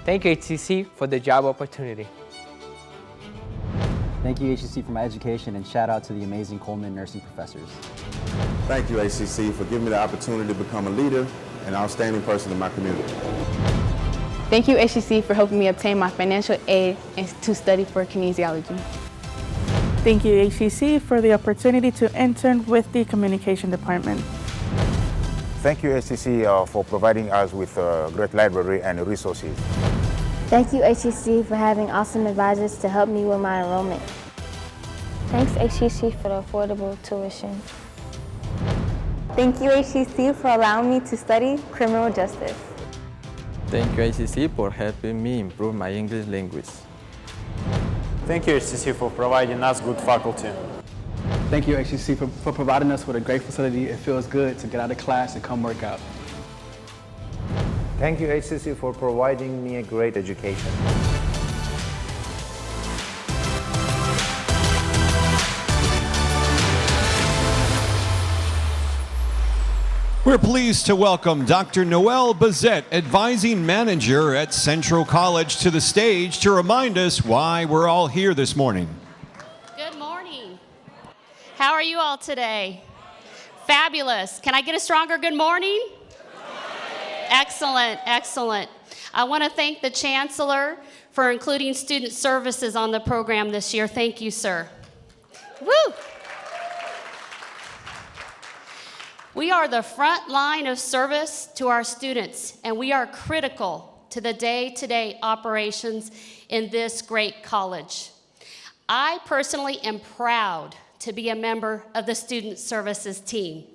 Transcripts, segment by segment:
Thank you, HCC, for the job opportunity. Thank you, HCC, for my education, and shout out to the amazing Coleman nursing professors. Thank you, HCC, for giving me the opportunity to become a leader and outstanding person in my community. Thank you, HCC, for helping me obtain my financial aid and to study for kinesiology. Thank you, HCC, for the opportunity to intern with the Communication Department. Thank you, HCC, for providing us with a great library and resources. Thank you, HCC, for having awesome advisors to help me with my enrollment. Thanks, HCC, for the affordable tuition. Thank you, HCC, for allowing me to study criminal justice. Thank you, HCC, for helping me improve my English language. Thank you, HCC, for providing us good faculty. Thank you, HCC, for providing us with a great facility. It feels good to get out of class and come work out. Thank you, HCC, for providing me a great education. We're pleased to welcome Dr. Noelle Bazette, Advising Manager at Central College, to the stage to remind us why we're all here this morning. Good morning. How are you all today? Fabulous. Can I get a stronger good morning? Excellent, excellent. I want to thank the Chancellor for including Student Services on the program this year. Thank you, sir. Woo! We are the front line of service to our students, and we are critical to the day-to-day operations in this great college. I personally am proud to be a member of the Student Services team.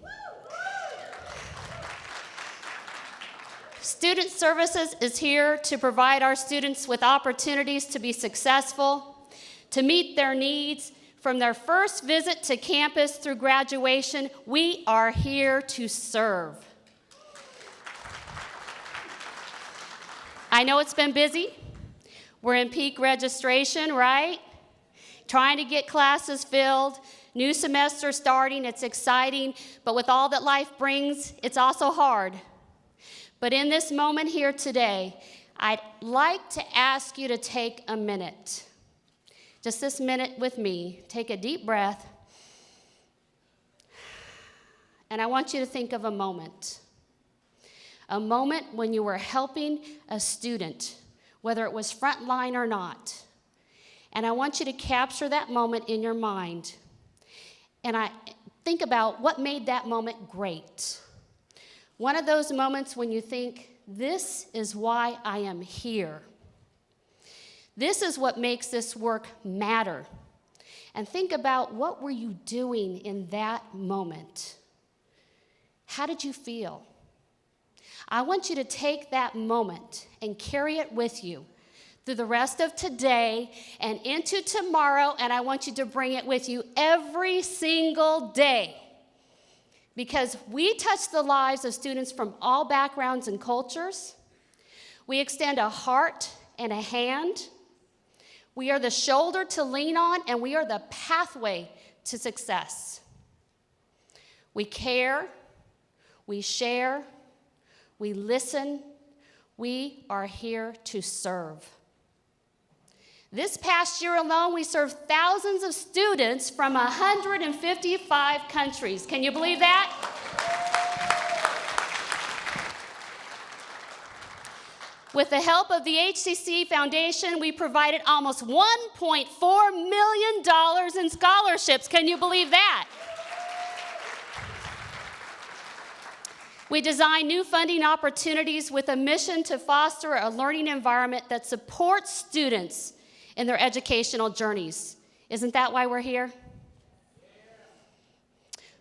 Student Services is here to provide our students with opportunities to be successful, to meet their needs from their first visit to campus through graduation. We are here to serve. I know it's been busy. We're in peak registration, right? Trying to get classes filled, new semester starting, it's exciting, but with all that life brings, it's also hard. But in this moment here today, I'd like to ask you to take a minute. Just this minute with me. Take a deep breath. And I want you to think of a moment. A moment when you were helping a student, whether it was frontline or not. And I want you to capture that moment in your mind. And I think about what made that moment great. One of those moments when you think, this is why I am here. This is what makes this work matter. And think about, what were you doing in that moment? How did you feel? I want you to take that moment and carry it with you through the rest of today and into tomorrow, and I want you to bring it with you every single day. Because we touch the lives of students from all backgrounds and cultures. We extend a heart and a hand. We are the shoulder to lean on, and we are the pathway to success. We care, we share, we listen. We are here to serve. This past year alone, we served thousands of students from 155 countries. Can you believe that? With the help of the HCC Foundation, we provided almost $1.4 million in scholarships. Can you believe that? We designed new funding opportunities with a mission to foster a learning environment that supports students in their educational journeys. Isn't that why we're here?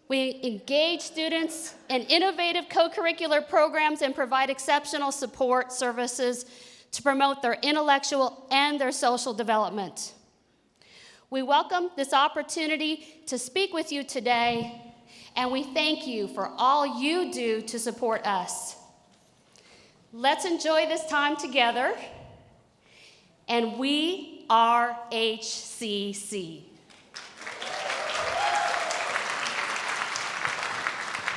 We engage students in innovative co-curricular programs and provide exceptional support services to promote their intellectual and their social development. We welcome this opportunity to speak with you today, and we thank you for all you do to support us. Let's enjoy this time together, and we are HCC.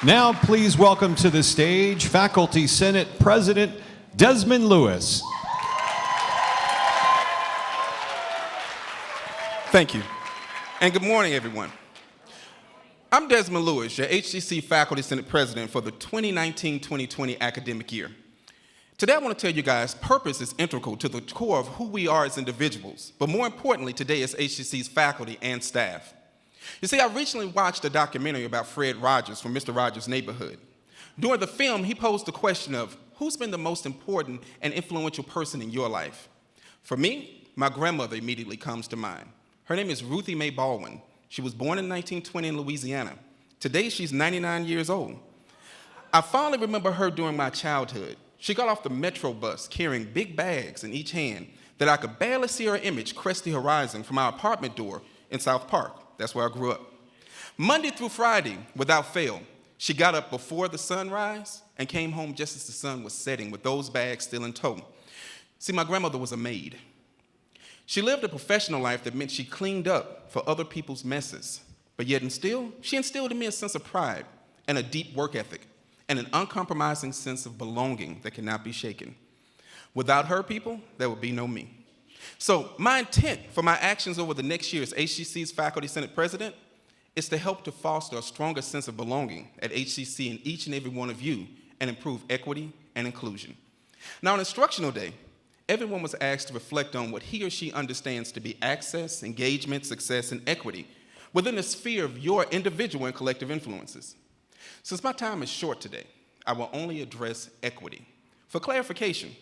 Now, please welcome to the stage Faculty Senate President Desmond Lewis. Thank you. And good morning, everyone. I'm Desmond Lewis, your HCC Faculty Senate President for the 2019-2020 academic year. Today I want to tell you guys, purpose is integral to the core of who we are as individuals, but more importantly today as HCC's faculty and staff. You see, I recently watched a documentary about Fred Rogers from Mr. Rogers' Neighborhood. During the film, he posed the question of, who's been the most important and influential person in your life? For me, my grandmother immediately comes to mind. Her name is Ruthie Mae Baldwin. She was born in 1920 in Louisiana. Today, she's 99 years old. I fondly remember her during my childhood. She got off the Metro bus carrying big bags in each hand that I could barely see her image crest the horizon from our apartment door in South Park. That's where I grew up. Monday through Friday, without fail, she got up before the sunrise and came home just as the sun was setting with those bags still in tow. See, my grandmother was a maid. She lived a professional life that meant she cleaned up for other people's messes, but yet she instilled in me a sense of pride and a deep work ethic and an uncompromising sense of belonging that cannot be shaken. Without her people, there would be no me. So my intent for my actions over the next year as HCC's Faculty Senate President is to help to foster a stronger sense of belonging at HCC in each and every one of you and improve equity and inclusion. Now, on Instructional Day, everyone was asked to reflect on what he or she understands to be access, engagement, success, and equity within the sphere of your individual and collective influences. Since my time is short today, I will only address equity. For clarification,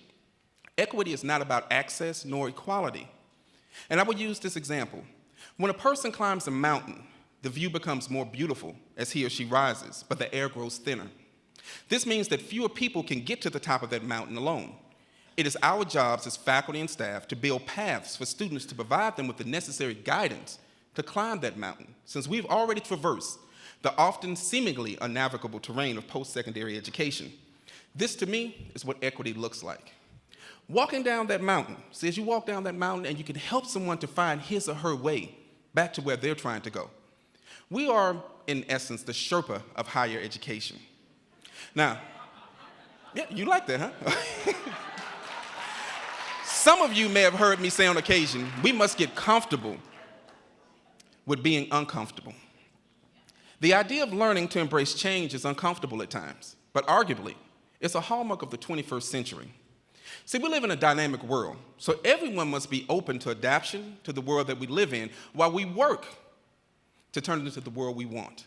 equity is not about access nor equality. And I will use this example. When a person climbs a mountain, the view becomes more beautiful as he or she rises, but the air grows thinner. This means that fewer people can get to the top of that mountain alone. It is our jobs as faculty and staff to build paths for students to provide them with the necessary guidance to climb that mountain, since we've already traversed the often seemingly unnavigable terrain of post-secondary education. This, to me, is what equity looks like. Walking down that mountain, see, as you walk down that mountain and you can help someone to find his or her way back to where they're trying to go. We are, in essence, the Sherpa of higher education. Now, yeah, you like that, huh? Some of you may have heard me say on occasion, we must get comfortable with being uncomfortable. The idea of learning to embrace change is uncomfortable at times, but arguably, it's a hallmark of the 21st century. See, we live in a dynamic world, so everyone must be open to adaptation to the world that we live in while we work to turn it into the world we want.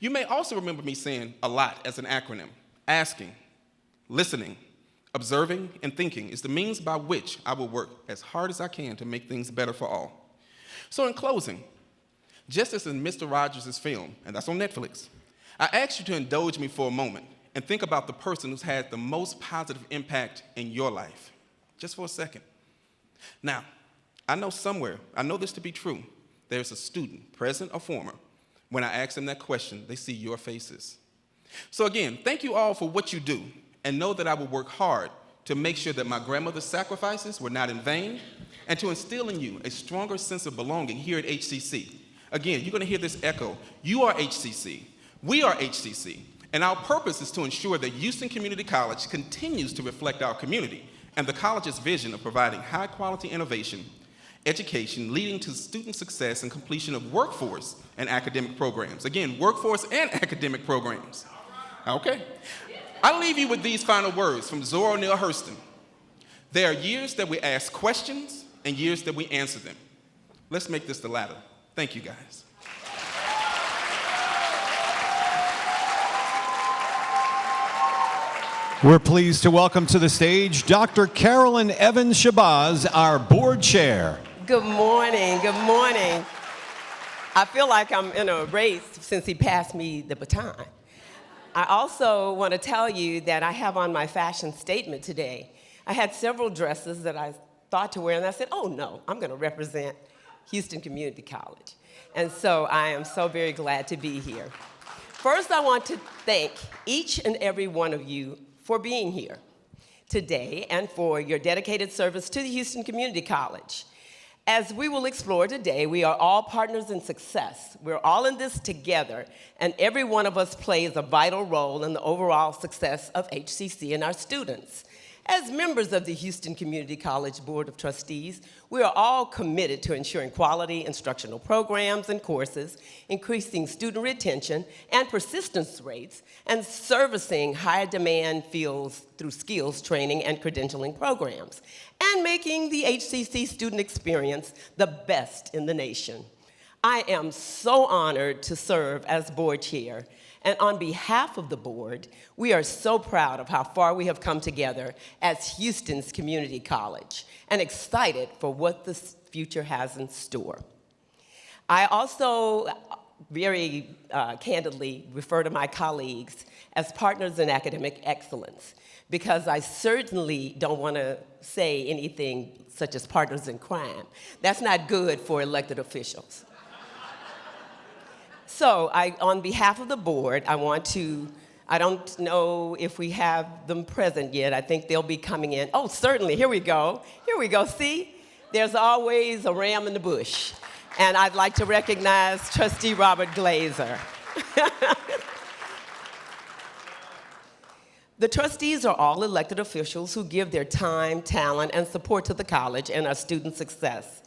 You may also remember me saying a lot as an acronym. Asking, listening, observing, and thinking is the means by which I will work as hard as I can to make things better for all. So in closing, just as in Mr. Rogers' film, and that's on Netflix, I ask you to indulge me for a moment and think about the person who's had the most positive impact in your life, just for a second. Now, I know this to be true, there's a student, present or former, when I ask them that question, they see your faces. So again, thank you all for what you do, and know that I will work hard to make sure that my grandmother's sacrifices were not in vain, and to instill in you a stronger sense of belonging here at HCC. Again, you're gonna hear this echo. You are HCC, we are HCC, and our purpose is to ensure that Houston Community College continues to reflect our community and the college's vision of providing high-quality innovation, education leading to student success and completion of workforce and academic programs. Again, workforce and academic programs. Okay. I leave you with these final words from Zora Neale Hurston. There are years that we ask questions and years that we answer them. Let's make this the latter. Thank you, guys. We're pleased to welcome to the stage Dr. Carolyn Evans Shabazz, our board chair. Good morning, good morning. I feel like I'm in a race since he passed me the baton. I also want to tell you that I have on my fashion statement today. I had several dresses that I thought to wear, and I said, oh no, I'm going to represent Houston Community College. And so I am so very glad to be here. First, I want to thank each and every one of you for being here today and for your dedicated service to the Houston Community College. As we will explore today, we are all partners in success. We're all in this together, and every one of us plays a vital role in the overall success of HCC and our students. As members of the Houston Community College Board of Trustees, we are all committed to ensuring quality instructional programs and courses, increasing student retention and persistence rates, and servicing high demand fields through skills training and credentialing programs, and making the HCC student experience the best in the nation. I am so honored to serve as board chair. And on behalf of the board, we are so proud of how far we have come together as Houston's community college and excited for what the future has in store. I also very candidly refer to my colleagues as partners in academic excellence, because I certainly don't want to say anything such as partners in crime. That's not good for elected officials. So on behalf of the board, I don't know if we have them present yet. I think they'll be coming in. Oh, certainly, here we go. Here we go, see? There's always a ram in the bush. And I'd like to recognize Trustee Robert Glazer. The trustees are all elected officials who give their time, talent, and support to the college and our student success.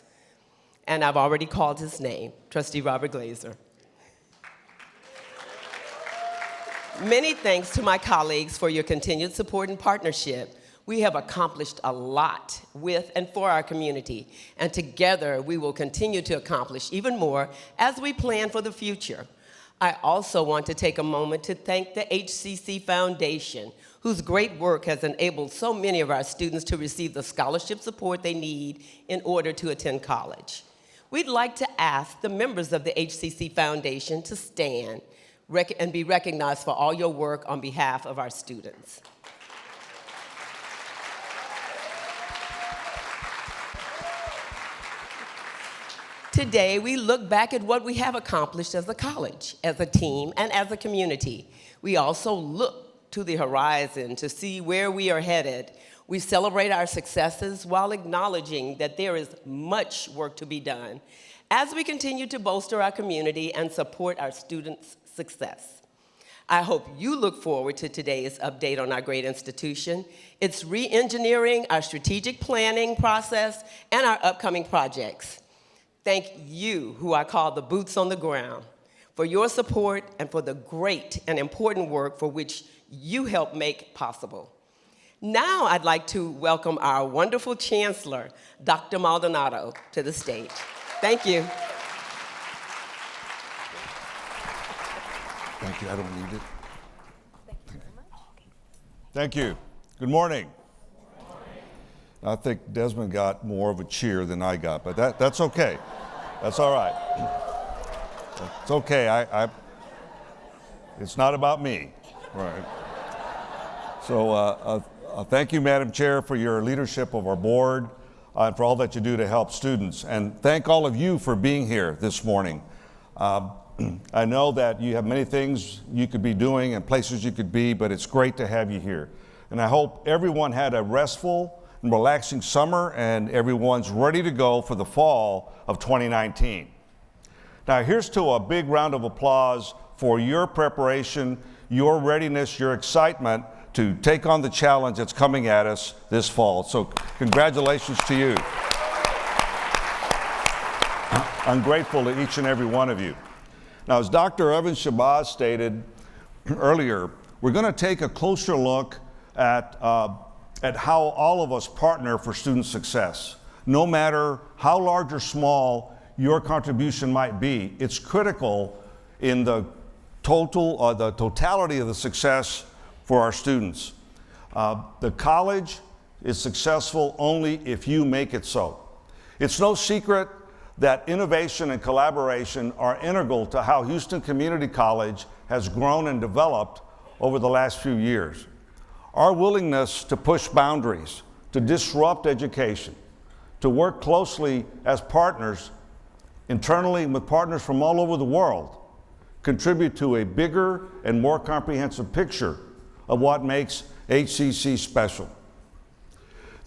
And I've already called his name, Trustee Robert Glazer. Many thanks to my colleagues for your continued support and partnership. We have accomplished a lot with and for our community, and together we will continue to accomplish even more as we plan for the future. I also want to take a moment to thank the HCC Foundation, whose great work has enabled so many of our students to receive the scholarship support they need in order to attend college. We'd like to ask the members of the HCC Foundation to stand and be recognized for all your work on behalf of our students. Today, we look back at what we have accomplished as a college, as a team, and as a community. We also look to the horizon to see where we are headed. We celebrate our successes while acknowledging that there is much work to be done as we continue to bolster our community and support our students' success. I hope you look forward to today's update on our great institution. It's re-engineering our strategic planning process and our upcoming projects. Thank you, who I call the boots on the ground, for your support and for the great and important work for which you help make possible. Now I'd like to welcome our wonderful Chancellor, Dr. Maldonado, to the stage. Thank you. Thank you. I don't need it. Thank you. Good morning. I think Desmond got more of a cheer than I got, but that's okay. That's all right. It's okay. It's not about me. Right. So thank you, Madam Chair, for your leadership of our board and for all that you do to help students. And thank all of you for being here this morning. I know that you have many things you could be doing and places you could be, but it's great to have you here. And I hope everyone had a restful and relaxing summer and everyone's ready to go for the fall of 2019. Now here's to a big round of applause for your preparation, your readiness, your excitement to take on the challenge that's coming at us this fall. So congratulations to you. I'm grateful to each and every one of you. Now, as Dr. Evan Shabazz stated earlier, we're going to take a closer look at how all of us partner for student success. No matter how large or small your contribution might be, it's critical in the totality of the success for our students. The college is successful only if you make it so. It's no secret that innovation and collaboration are integral to how Houston Community College has grown and developed over the last few years. Our willingness to push boundaries, to disrupt education, to work closely as partners, internally with partners from all over the world, contribute to a bigger and more comprehensive picture of what makes HCC special.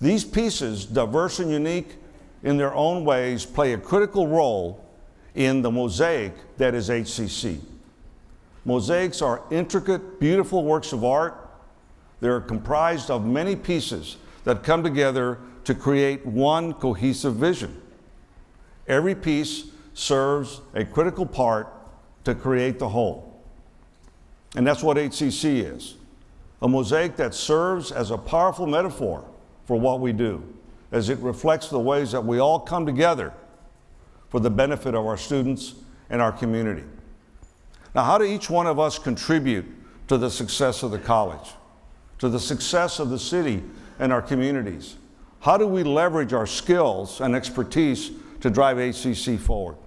These pieces, diverse and unique in their own ways, play a critical role in the mosaic that is HCC. Mosaics are intricate, beautiful works of art They're comprised of many pieces that come together to create one cohesive vision. Every piece serves a critical part to create the whole. And that's what HCC is, a mosaic that serves as a powerful metaphor for what we do, as it reflects the ways that we all come together for the benefit of our students and our community. Now, how do each one of us contribute to the success of the college, to the success of the city and our communities? How do we leverage our skills and expertise to drive HCC forward?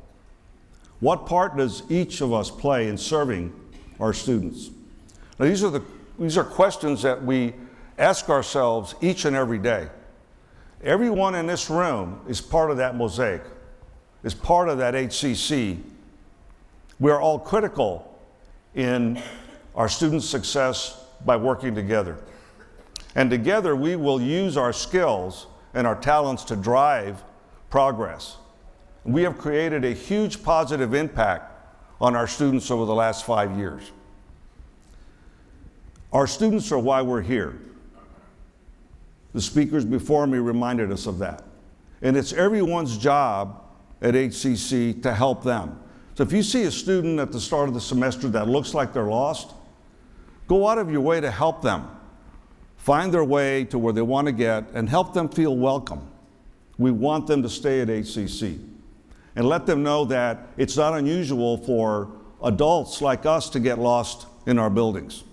What part does each of us play in serving our students? Now, these are questions that we ask ourselves each and every day. Everyone in this room is part of that mosaic, is part of that HCC. We're all critical in our students' success by working together. And together we will use our skills and our talents to drive progress. We have created a huge positive impact on our students over the last 5 years. Our students are why we're here. The speakers before me reminded us of that. And it's everyone's job at HCC to help them. So if you see a student at the start of the semester that looks like they're lost, go out of your way to help them find their way to where they want to get and help them feel welcome. We want them to stay at HCC and let them know that it's not unusual for adults like us to get lost in our buildings.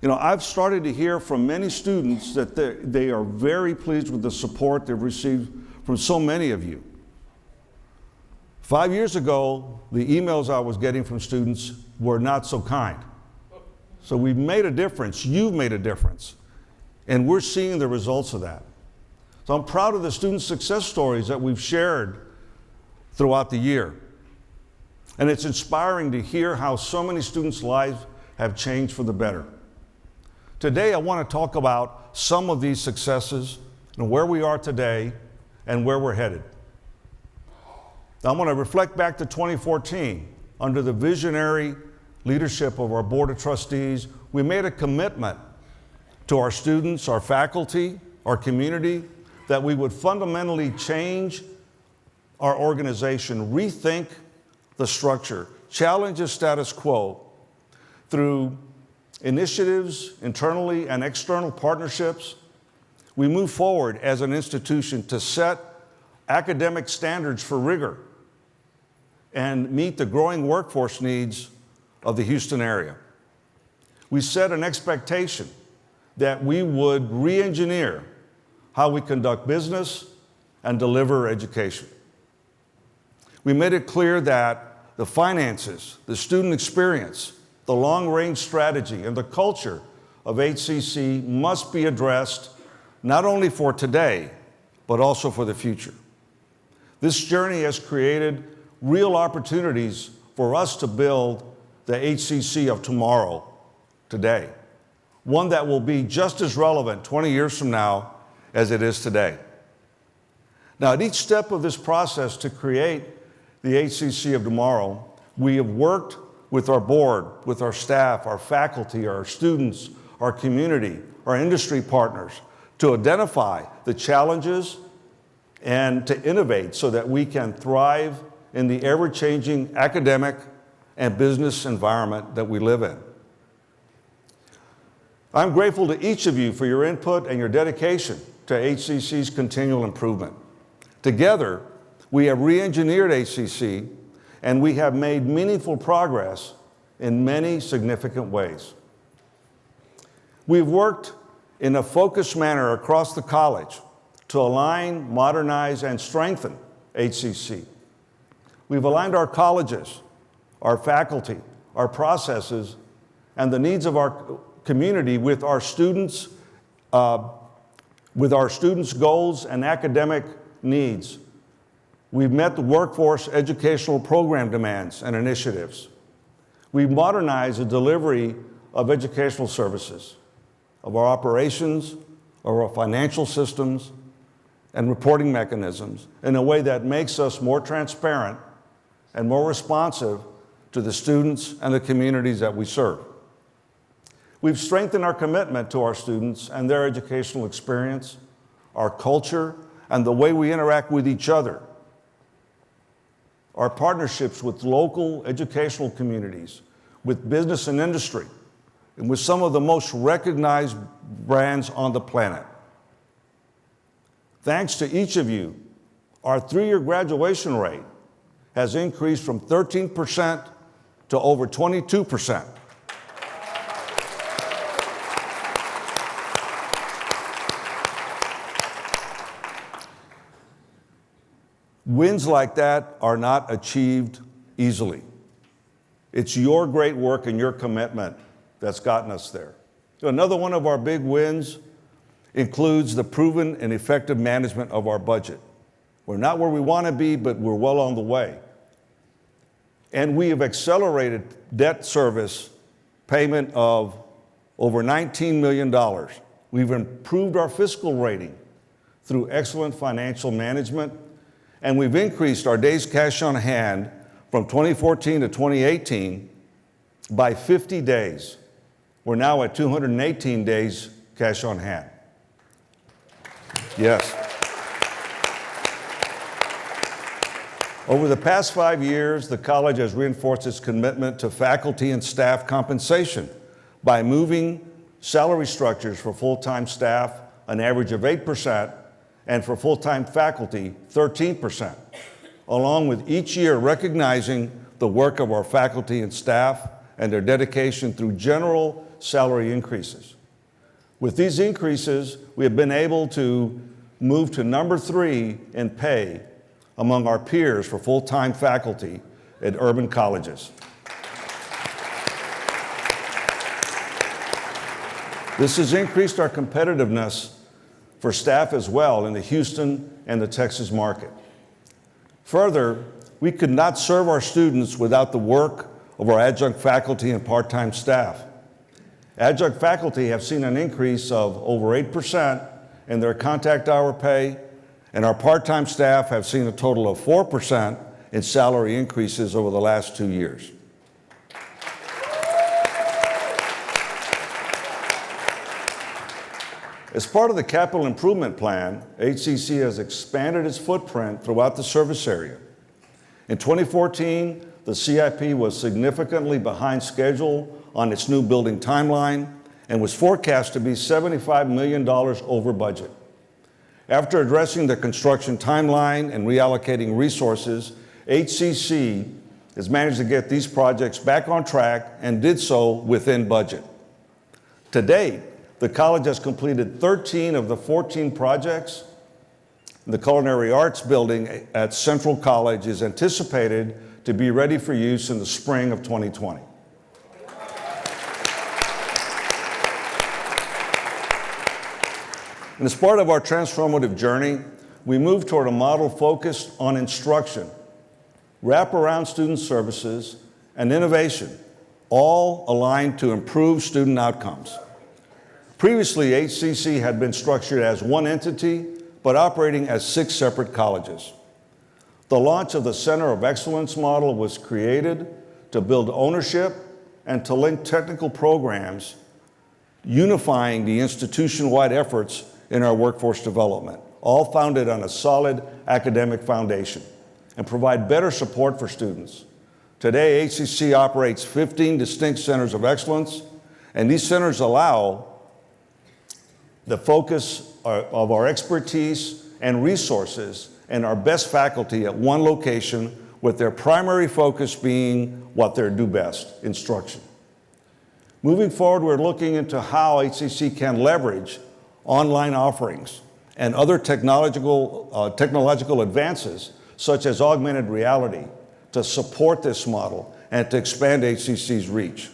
You know, I've started to hear from many students that they are very pleased with the support they've received from so many of you. 5 years ago, the emails I was getting from students were not so kind. So we've made a difference, you've made a difference, and we're seeing the results of that. So I'm proud of the student success stories that we've shared throughout the year. And it's inspiring to hear how so many students' lives have changed for the better. Today, I want to talk about some of these successes and where we are today and where we're headed. Now, I'm going to reflect back to 2014. Under the visionary leadership of our Board of Trustees, we made a commitment to our students, our faculty, our community, that we would fundamentally change our organization, rethink the structure, challenge the status quo through initiatives, internally and external partnerships. We move forward as an institution to set academic standards for rigor and meet the growing workforce needs of the Houston area. We set an expectation that we would re-engineer how we conduct business and deliver education. We made it clear that the finances, the student experience, the long-range strategy, and the culture of HCC must be addressed not only for today, but also for the future. This journey has created real opportunities for us to build the HCC of tomorrow, today, one that will be just as relevant 20 years from now as it is today. Now, at each step of this process to create the HCC of tomorrow, we have worked with our board, with our staff, our faculty, our students, our community, our industry partners, to identify the challenges and to innovate so that we can thrive in the ever-changing academic and business environment that we live in. I'm grateful to each of you for your input and your dedication to HCC's continual improvement. Together, we have re-engineered HCC, and we have made meaningful progress in many significant ways. We've worked in a focused manner across the college to align, modernize, and strengthen HCC. We've aligned our colleges, our faculty, our processes, and the needs of our community with our students' goals and academic needs. We've met the workforce educational program demands and initiatives. We've modernized the delivery of educational services, of our operations, of our financial systems, and reporting mechanisms in a way that makes us more transparent and more responsive to the students and the communities that we serve. We've strengthened our commitment to our students and their educational experience, our culture, and the way we interact with each other. Our partnerships with local educational communities, with business and industry, and with some of the most recognized brands on the planet. Thanks to each of you, our 3-year graduation rate has increased from 13% to over 22%. Wins like that are not achieved easily. It's your great work and your commitment that's gotten us there. So another one of our big wins includes the proven and effective management of our budget. We're not where we want to be, but we're well on the way. And we have accelerated debt service payment of over $19 million. We've improved our fiscal rating through excellent financial management, and we've increased our days cash on hand from 2014 to 2018 by 50 days. We're now at 218 days cash on hand. Yes. Over the past 5 years, the college has reinforced its commitment to faculty and staff compensation by moving salary structures for full-time staff an average of 8%, and for full-time faculty, 13%, along with each year recognizing the work of our faculty and staff and their dedication through general salary increases. With these increases, we have been able to move to number 3 in pay among our peers for full-time faculty at urban colleges. This has increased our competitiveness for staff as well in the Houston and the Texas market. Further, we could not serve our students without the work of our adjunct faculty and part-time staff. Adjunct faculty have seen an increase of over 8% in their contact hour pay, and our part-time staff have seen a total of 4% in salary increases over the last 2 years. As part of the capital improvement plan, HCC has expanded its footprint throughout the service area. In 2014, the CIP was significantly behind schedule on its new building timeline and was forecast to be $75 million over budget. After addressing the construction timeline and reallocating resources, HCC has managed to get these projects back on track and did so within budget. To date, the college has completed 13 of the 14 projects. The Culinary Arts building at Central College is anticipated to be ready for use in the spring of 2020. And as part of our transformative journey, we moved toward a model focused on instruction, wraparound student services, and innovation, all aligned to improve student outcomes. Previously, HCC had been structured as one entity, but operating as 6 separate colleges. The launch of the Center of Excellence model was created to build ownership and to link technical programs, unifying the institution-wide efforts in our workforce development, all founded on a solid academic foundation, and provide better support for students. Today, HCC operates 15 distinct centers of excellence, and these centers allow the focus of our expertise and resources and our best faculty at one location, with their primary focus being what they do best, instruction. Moving forward, we're looking into how HCC can leverage online offerings and other technological advances, such as augmented reality, to support this model and to expand HCC's reach.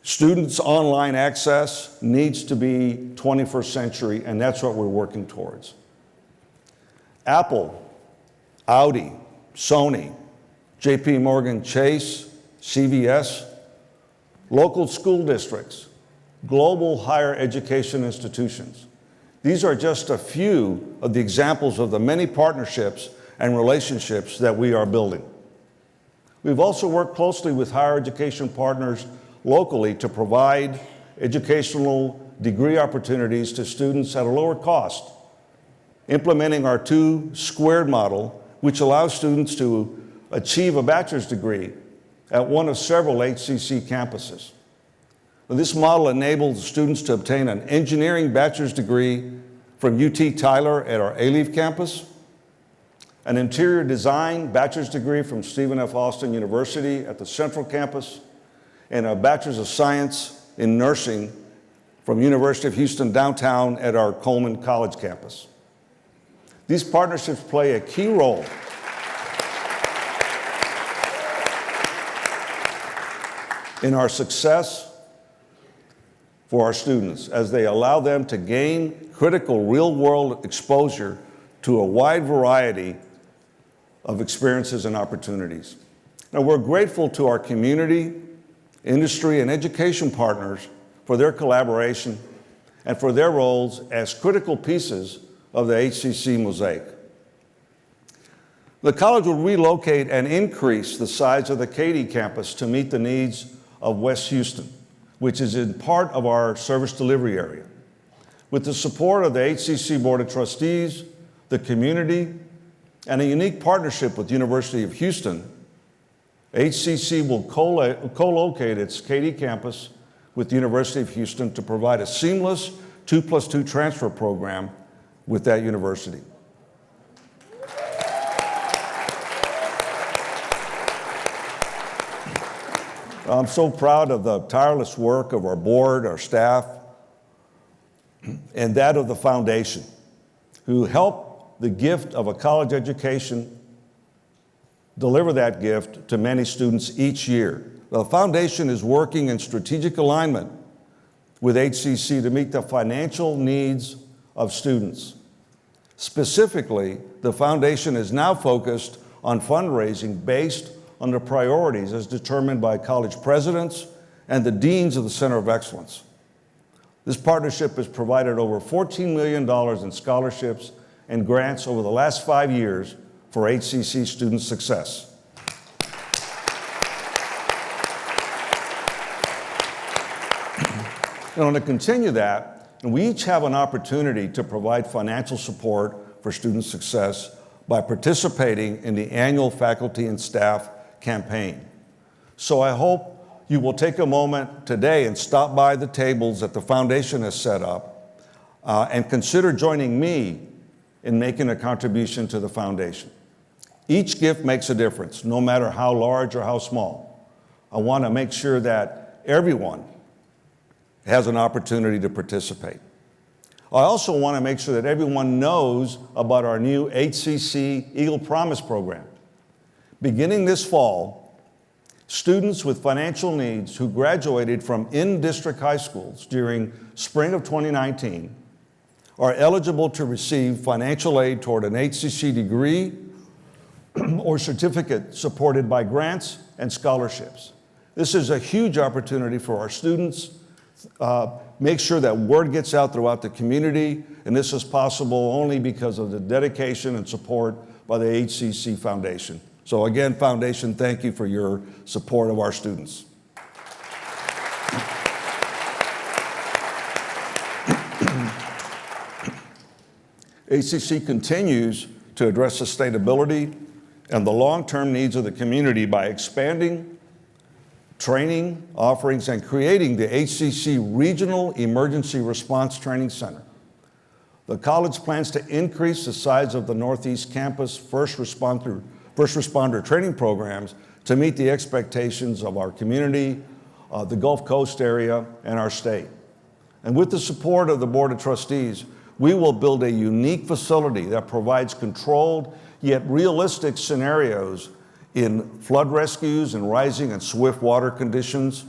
Students' online access needs to be 21st century, and that's what we're working towards. Apple, Audi, Sony, JP Morgan Chase, CVS, local school districts, global higher education institutions. These are just a few of the examples of the many partnerships and relationships that we are building. We've also worked closely with higher education partners locally to provide educational degree opportunities to students at a lower cost, implementing our 2 squared model, which allows students to achieve a bachelor's degree at one of several HCC campuses. This model enables students to obtain an engineering bachelor's degree from UT Tyler at our Alief campus, an interior design bachelor's degree from Stephen F. Austin University at the Central campus, and a bachelor's of science in nursing from University of Houston downtown at our Coleman College campus. These partnerships play a key role in our success for our students as they allow them to gain critical real-world exposure to a wide variety of experiences and opportunities. Now, we're grateful to our community, industry, and education partners for their collaboration and for their roles as critical pieces of the HCC mosaic. The college will relocate and increase the size of the Katy campus to meet the needs of West Houston, which is in part of our service delivery area. With the support of the HCC Board of Trustees, the community, and a unique partnership with the University of Houston, HCC will co-locate its Katy campus with the University of Houston to provide a seamless 2+2 transfer program with that university. I'm so proud of the tireless work of our board, our staff, and that of the foundation, who help the gift of a college education deliver that gift to many students each year. The foundation is working in strategic alignment with HCC to meet the financial needs of students. Specifically, the foundation is now focused on fundraising based on the priorities as determined by college presidents and the deans of the Center of Excellence. This partnership has provided over $14 million in scholarships and grants over the last 5 years for HCC student success. And to continue that, we each have an opportunity to provide financial support for student success by participating in the annual faculty and staff campaign. So I hope you will take a moment today and stop by the tables that the foundation has set up and consider joining me in making a contribution to the foundation. Each gift makes a difference, no matter how large or how small. I want to make sure that everyone has an opportunity to participate. I also want to make sure that everyone knows about our new HCC Eagle Promise program. Beginning this fall, students with financial needs who graduated from in-district high schools during spring of 2019 are eligible to receive financial aid toward an HCC degree or certificate supported by grants and scholarships. This is a huge opportunity for our students. Make sure that word gets out throughout the community, and this is possible only because of the dedication and support by the HCC Foundation. So again, Foundation, thank you for your support of our students. HCC continues to address sustainability and the long-term needs of the community by expanding training offerings and creating the HCC Regional Emergency Response Training Center. The college plans to increase the size of the Northeast Campus first responder training programs to meet the expectations of our community, the Gulf Coast area, and our state. And with the support of the Board of Trustees, we will build a unique facility that provides controlled yet realistic scenarios in flood rescues and rising and swift water conditions.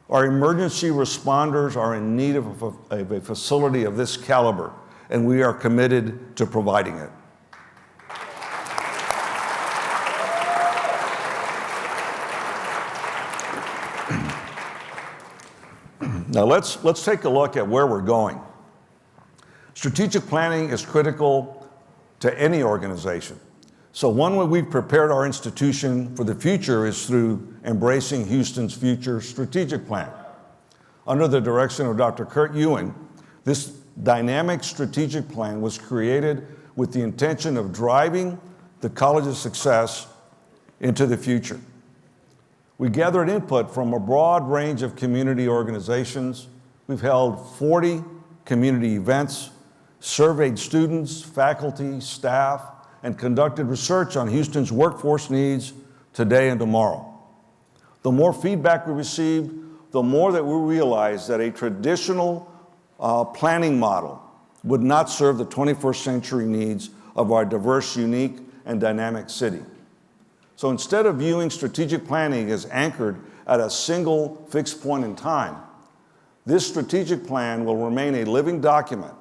Our emergency responders are in need of a facility of this caliber, and we are committed to providing it. Now let's take a look at where we're going. Strategic planning is critical to any organization. So one way we've prepared our institution for the future is through embracing Houston's future strategic plan. Under the direction of Dr. Kurt Ewan, this dynamic strategic plan was created with the intention of driving the college's success into the future. We gathered input from a broad range of community organizations. We've held 40 community events, surveyed students, faculty, staff, and conducted research on Houston's workforce needs today and tomorrow. The more feedback we received, the more that we realized that a traditional planning model would not serve the 21st century needs of our diverse, unique, and dynamic city. So instead of viewing strategic planning as anchored at a single fixed point in time, this strategic plan will remain a living document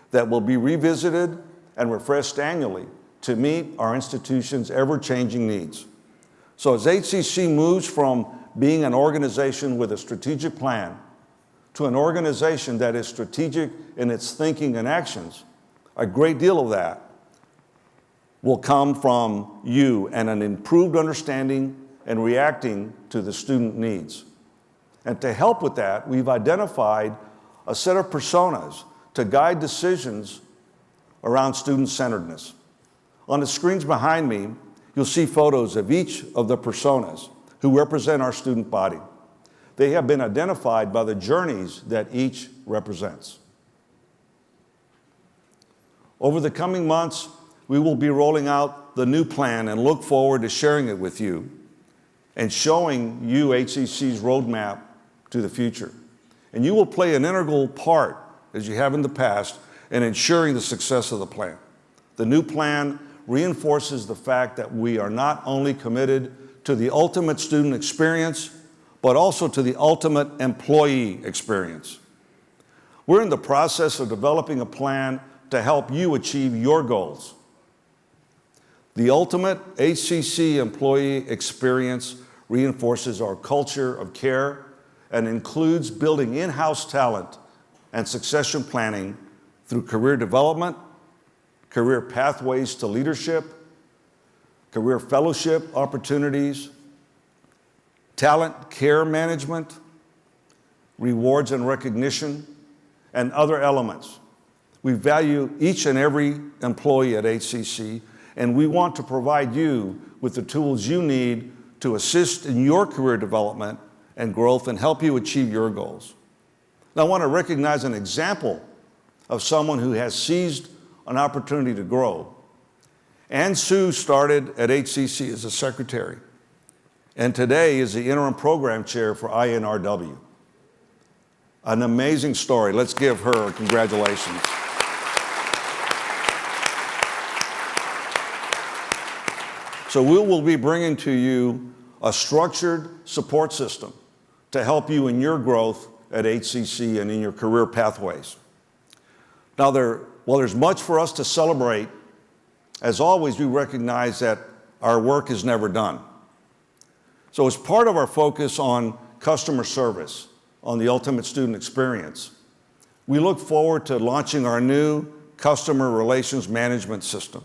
that will be revisited and refreshed annually to meet our institution's ever-changing needs. So as HCC moves from being an organization with a strategic plan to an organization that is strategic in its thinking and actions, a great deal of that will come from you and an improved understanding and reacting to the student needs. And to help with that, we've identified a set of personas to guide decisions around student-centeredness. On the screens behind me, you'll see photos of each of the personas who represent our student body. They have been identified by the journeys that each represents. Over the coming months, we will be rolling out the new plan and look forward to sharing it with you and showing you HCC's roadmap to the future. And you will play an integral part, as you have in the past, in ensuring the success of the plan. The new plan reinforces the fact that we are not only committed to the ultimate student experience, but also to the ultimate employee experience. We're in the process of developing a plan to help you achieve your goals. The ultimate HCC employee experience reinforces our culture of care and includes building in-house talent and succession planning through career development, career pathways to leadership, career fellowship opportunities, talent care management, rewards and recognition, and other elements. We value each and every employee at HCC, and we want to provide you with the tools you need to assist in your career development and growth and help you achieve your goals. Now, I want to recognize an example of someone who has seized an opportunity to grow. Ann Sue started at HCC as a secretary, and today is the interim program chair for INRW. An amazing story. Let's give her congratulations. So we will be bringing to you a structured support system to help you in your growth at HCC and in your career pathways. Now, while there's much for us to celebrate, as always, we recognize that our work is never done. So as part of our focus on customer service, on the ultimate student experience, we look forward to launching our new customer relations management system.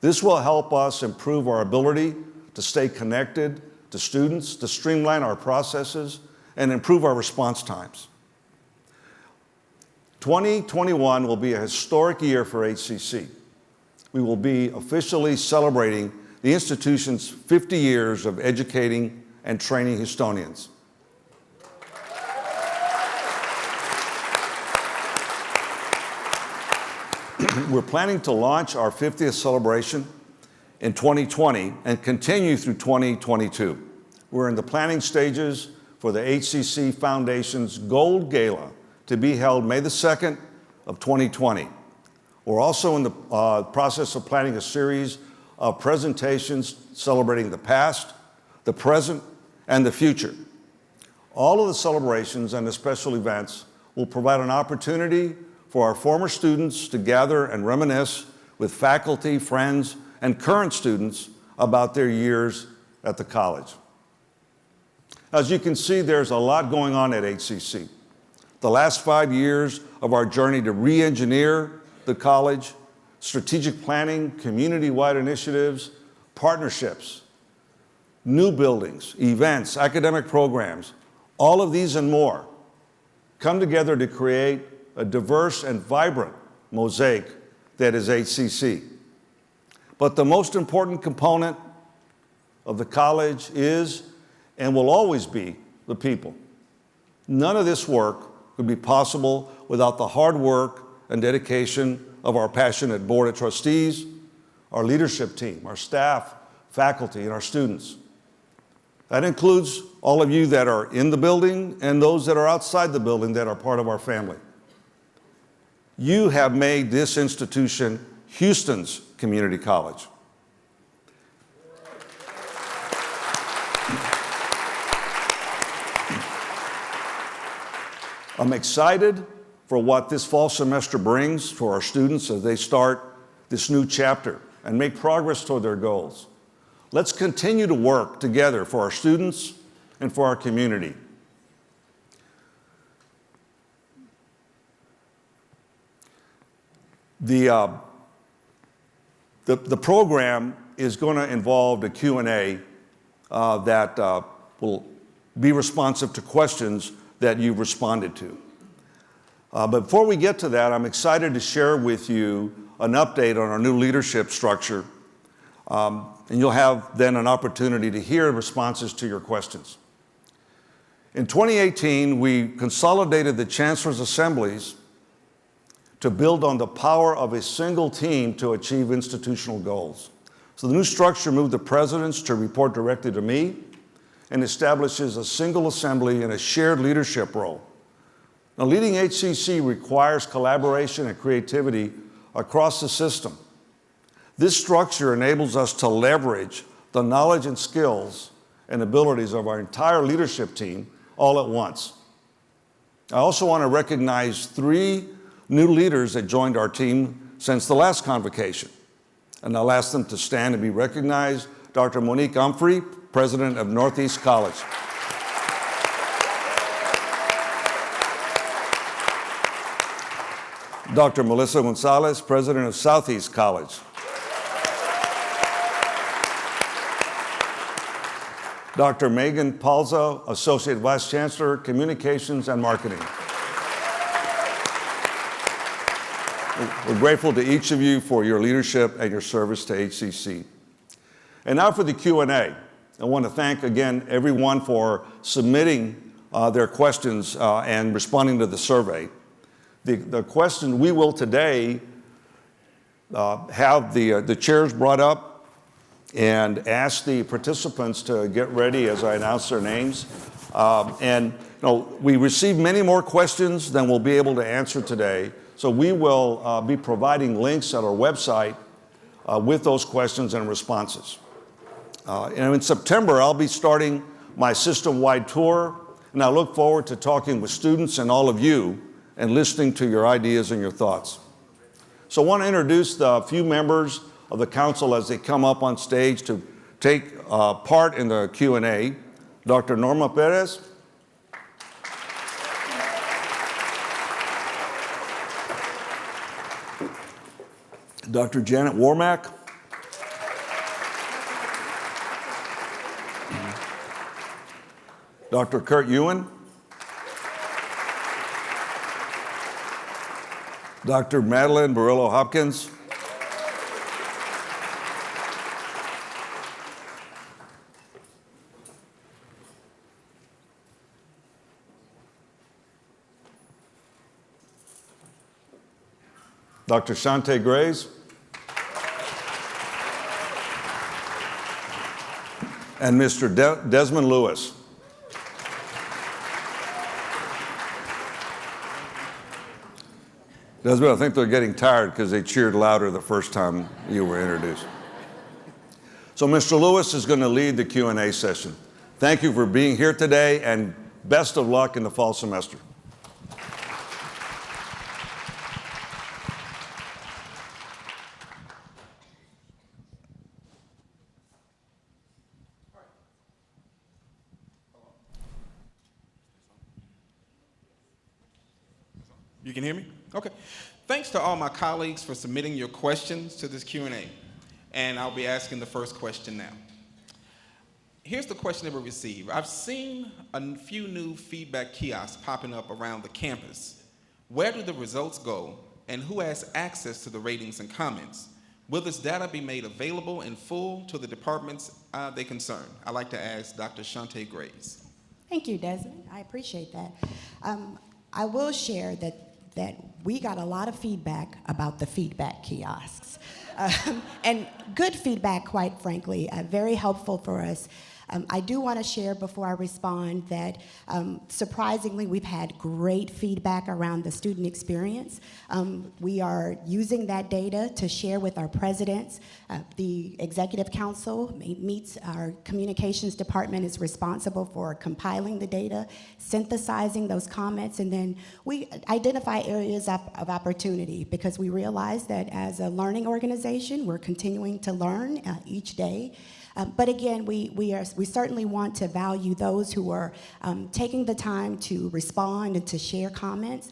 This will help us improve our ability to stay connected to students, to streamline our processes, and improve our response times. 2021 will be a historic year for HCC. We will be officially celebrating the institution's 50 years of educating and training Houstonians. We're planning to launch our 50th celebration in 2020 and continue through 2022. We're in the planning stages for the HCC Foundation's Gold Gala to be held May the 2nd of 2020. We're also in the process of planning a series of presentations celebrating the past, the present, and the future. All of the celebrations and the special events will provide an opportunity for our former students to gather and reminisce with faculty, friends, and current students about their years at the college. As you can see, there's a lot going on at HCC. The last 5 years of our journey to re-engineer the college, strategic planning, community-wide initiatives, partnerships, new buildings, events, academic programs, all of these and more come together to create a diverse and vibrant mosaic that is HCC. But the most important component of the college is and will always be the people. None of this work would be possible without the hard work and dedication of our passionate board of trustees, our leadership team, our staff, faculty, and our students. That includes all of you that are in the building and those that are outside the building that are part of our family. You have made this institution Houston's community college. I'm excited for what this fall semester brings for our students as they start this new chapter and make progress toward their goals. Let's continue to work together for our students and for our community. The program is going to involve a Q&A that will be responsive to questions that you've responded to. But before we get to that, I'm excited to share with you an update on our new leadership structure, and you'll have then an opportunity to hear responses to your questions. In 2018, we consolidated the Chancellor's Assemblies to build on the power of a single team to achieve institutional goals. So the new structure moved the presidents to report directly to me and establishes a single assembly and a shared leadership role. Now, leading HCC requires collaboration and creativity across the system. This structure enables us to leverage the knowledge and skills and abilities of our entire leadership team all at once. I also want to recognize 3 new leaders that joined our team since the last convocation. And I'll ask them to stand and be recognized. Dr. Monique Humphrey, President of Northeast College. Dr. Melissa Gonzalez, President of Southeast College. Dr. Megan Palza, Associate Vice Chancellor, Communications and Marketing. We're grateful to each of you for your leadership and your service to HCC. And now for the Q&A. I want to thank again everyone for submitting their questions and responding to the survey. The question we will today have the chairs brought up and ask the participants to get ready as I announce their names. We received many more questions than we'll be able to answer today. So we will be providing links at our website with those questions and responses. And in September, I'll be starting my system-wide tour, and I look forward to talking with students and all of you and listening to your ideas and your thoughts. So I want to introduce the few members of the council as they come up on stage to take part in the Q&A. Dr. Norma Perez. Dr. Janet Warmack. Dr. Kurt Ewan. Dr. Madeline Barillo Hopkins. Dr. Shante Grays. And Mr. Desmond Lewis. Desmond, I think they're getting tired because they cheered louder the first time you were introduced. So Mr. Lewis is going to lead the Q&A session. Thank you for being here today, and best of luck in the fall semester. You can hear me? Okay. Thanks to all my colleagues for submitting your questions to this Q&A. and I'll be asking the first question now. Here's the question that we received. I've seen a few new feedback kiosks popping up around the campus. Where do the results go, and who has access to the ratings and comments? Will this data be made available in full to the departments they concern? I'd like to ask Dr. Shante Graves. Thank you, Desmond. I appreciate that. I will share that we got a lot of feedback about the feedback kiosks. And good feedback, quite frankly, very helpful for us. I do want to share before I respond that surprisingly we've had great feedback around the student experience. We are using that data to share with our presidents. The Executive Council meets, our communications department is responsible for compiling the data, synthesizing those comments, and then we identify areas of opportunity because we realize that as a learning organization, we're continuing to learn each day. But again, we certainly want to value those who are taking the time to respond and to share comments.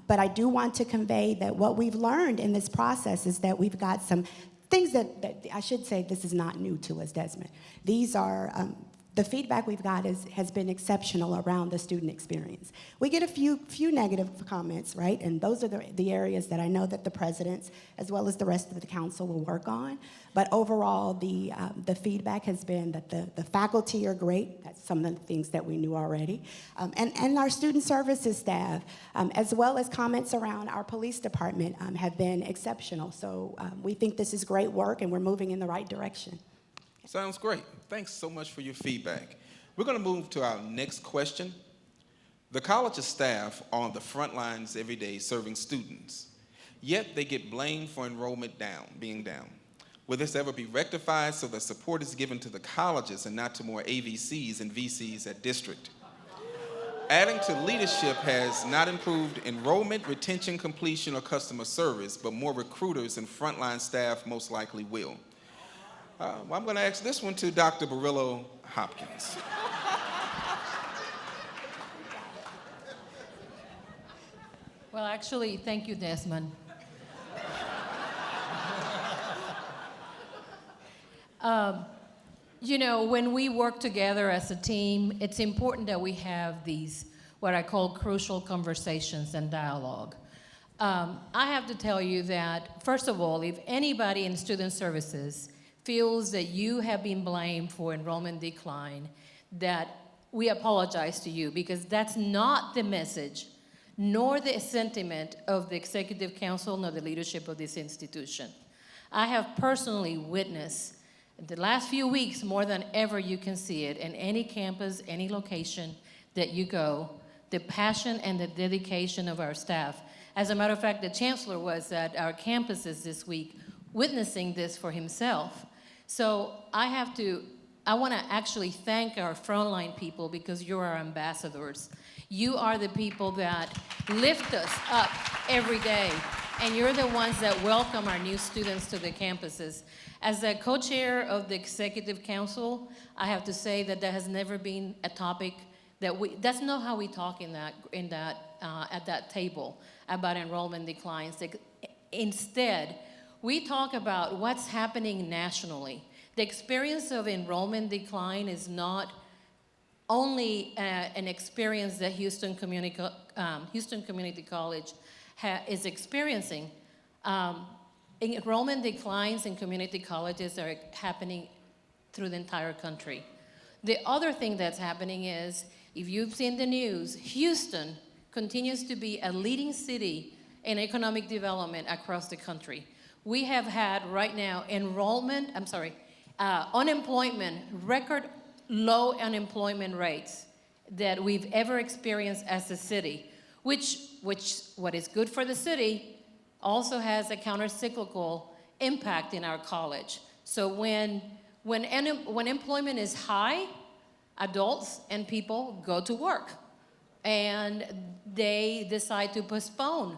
But I do want to convey that what we've learned in this process is that we've got some things that I should say this is not new to us, Desmond. These are the feedback we've got has been exceptional around the student experience. We get a few negative comments, right? And those are the areas that I know that the presidents, as well as the rest of the council, will work on. But overall, the feedback has been that the faculty are great. That's some of the things that we knew already. And our student services staff, as well as comments around our police department, have been exceptional. So we think this is great work, and we're moving in the right direction. Sounds great. Thanks so much for your feedback. We're going to move to our next question. The college's staff are on the front lines every day serving students, yet they get blamed for enrollment being down. Will this ever be rectified so that support is given to the colleges and not to more AVCs and VCs at district? Adding to leadership has not improved enrollment, retention, completion, or customer service, but more recruiters and frontline staff most likely will. Well, I'm going to ask this one to Dr. Barillo Hopkins. Well, actually, thank you, Desmond. You know, when we work together as a team, it's important that we have these, what I call crucial conversations and dialogue. I have to tell you that, first of all, if anybody in student services feels that you have been blamed for enrollment decline, that we apologize to you, because that's not the message, nor the sentiment of the Executive Council, nor the leadership of this institution. I have personally witnessed the last few weeks, more than ever you can see it, in any campus, any location that you go, the passion and the dedication of our staff. As a matter of fact, the chancellor was at our campuses this week witnessing this for himself. So I want to actually thank our frontline people, because you're our ambassadors. You are the people that lift us up every day, and you're the ones that welcome our new students to the campuses. As the co-chair of the Executive Council, I have to say that there has never been a topic that's not how we talk at that table about enrollment declines. Instead, we talk about what's happening nationally. The experience of enrollment decline is not only an experience that Houston Community College is experiencing. Enrollment declines in community colleges are happening through the entire country. The other thing that's happening is, if you've seen the news, Houston continues to be a leading city in economic development across the country. We have had right now unemployment, record low unemployment rates that we've ever experienced as a city, which what is good for the city also has a counter-cyclical impact in our college. So when employment is high, adults and people go to work, and they decide to postpone